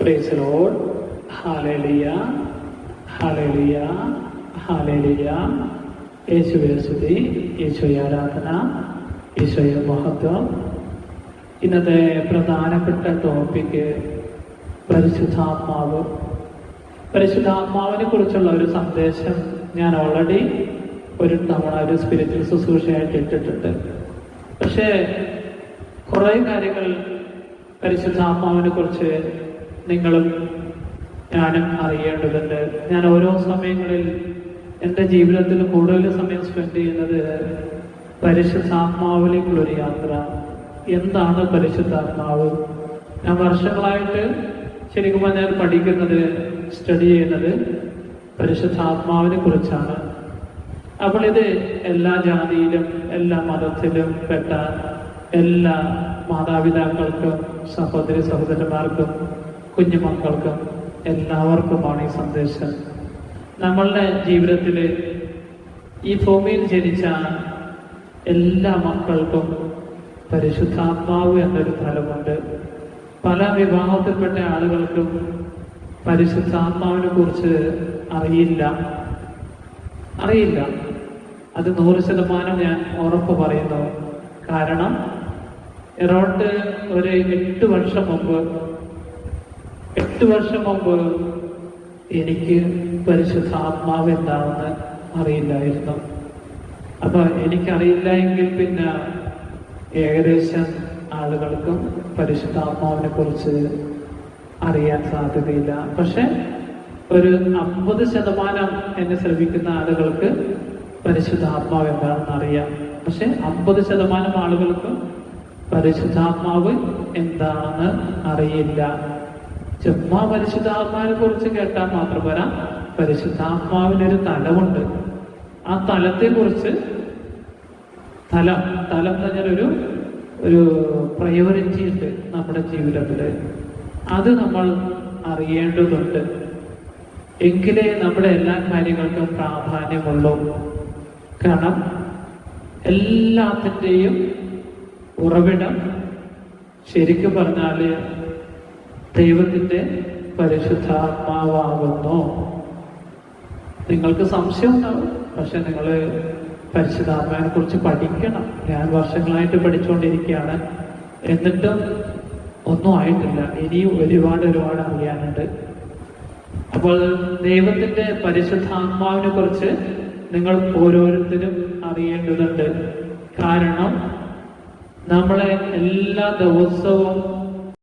Praise the Lord. Hallelujah, hallelujah, hallelujah. യേശുവേ സ്തുതി, യേശുവേ ആരാധന, യേശുവേ മഹത്വം. ഇന്നത്തെ പ്രധാനപ്പെട്ട ടോപ്പിക്ക് പരിശുദ്ധാത്മാവ്. പരിശുദ്ധാത്മാവിനെ കുറിച്ചുള്ള ഒരു സന്ദേശം ഞാൻ ഓൾറെഡി ഒരു തവണ ഒരു സ്പിരിച്വൽ ശുശ്രൂഷയായിട്ട് ഇട്ടിട്ടുണ്ട്. പക്ഷേ കുറേ കാര്യങ്ങൾ പരിശുദ്ധാത്മാവിനെ കുറിച്ച് നിങ്ങളും ഞാനും അറിയേണ്ടതുണ്ട്. ഞാൻ ഓരോ സമയങ്ങളിൽ എൻ്റെ ജീവിതത്തിൽ കൂടുതൽ സമയം സ്പെൻഡ് ചെയ്യുന്നത് പരിശുദ്ധാത്മാവിലേക്കുള്ളൊരു യാത്ര. എന്താണ് പരിശുദ്ധാത്മാവ്? ഞാൻ വർഷങ്ങളായിട്ട് ശരിക്കും പറഞ്ഞാൽ പഠിക്കുന്നത്, സ്റ്റഡി ചെയ്യുന്നത് പരിശുദ്ധാത്മാവിനെ കുറിച്ചാണ്. അപ്പോൾ ഇത് എല്ലാ ജാതിയിലും എല്ലാ മതത്തിലും പെട്ട എല്ലാ മാതാപിതാക്കൾക്കും സഹോദരി സഹോദരന്മാർക്കും കുഞ്ഞുമക്കൾക്കും എല്ലാവർക്കുമാണ് ഈ സന്ദേശം. നമ്മളുടെ ജീവിതത്തിൽ ഈ ഭൂമിയിൽ ജനിച്ച എല്ലാ മക്കൾക്കും പരിശുദ്ധാത്മാവ് എന്നൊരു ഫലമുണ്ട്. പല വിഭാഗത്തിൽപ്പെട്ട ആളുകൾക്കും പരിശുദ്ധാത്മാവിനെ കുറിച്ച് അറിയില്ല. അത് 100% ഞാൻ ഉറപ്പ് പറയുന്നു. കാരണം എറൗണ്ട് ഒരു 8 വർഷം മുമ്പ് എനിക്ക് പരിശുദ്ധാത്മാവ് എന്താണെന്ന് അറിയില്ലായിരുന്നു. അപ്പൊ എനിക്കറിയില്ല എങ്കിൽ പിന്നെ ഏകദേശം ആളുകൾക്കും പരിശുദ്ധാത്മാവിനെ കുറിച്ച് അറിയാൻ സാധ്യതയില്ല. പക്ഷെ ഒരു 50% എന്നെ ശ്രമിക്കുന്ന ആളുകൾക്ക് പരിശുദ്ധാത്മാവ് എന്താണെന്ന് അറിയാം. പക്ഷെ 50% ആളുകൾക്ക് പരിശുദ്ധാത്മാവ് എന്താണെന്ന് അറിയില്ല. ചുമ്മാ പരിശുദ്ധാത്മാവിനെ കുറിച്ച് കേട്ടാൽ മാത്രം പോരാ, പരിശുദ്ധാത്മാവിനൊരു തലമുണ്ട്. ആ തലത്തെ കുറിച്ച് തലം എന്ന് പറഞ്ഞാൽ ഒരു പ്രയോറിറ്റി ഉണ്ട് നമ്മുടെ ജീവിതത്തിൽ. അത് നമ്മൾ അറിയേണ്ടതുണ്ട്. എങ്കിലേ നമ്മുടെ എല്ലാ കാര്യങ്ങൾക്കും പ്രാധാന്യമുള്ളൂ. കാരണം എല്ലാത്തിൻ്റെയും ഉറവിടം ശരിക്കും പറഞ്ഞാൽ ദൈവത്തിൻ്റെ പരിശുദ്ധാത്മാവാകുന്നു. നിങ്ങൾക്ക് സംശയം ഉണ്ടാവും, പക്ഷെ നിങ്ങൾ പരിശുദ്ധാത്മാവിനെ കുറിച്ച് പഠിക്കണം. ഞാൻ വർഷങ്ങളായിട്ട് പഠിച്ചുകൊണ്ടിരിക്കുകയാണ്, എന്നിട്ടും ഒന്നും ആയിട്ടില്ല. ഇനിയും ഒരുപാട് അറിയാനുണ്ട്. അപ്പോൾ ദൈവത്തിന്റെ പരിശുദ്ധാത്മാവിനെ കുറിച്ച് നിങ്ങൾ ഓരോരുത്തരും അറിയേണ്ടതുണ്ട്. കാരണം നമ്മളെ എല്ലാ ദിവസവും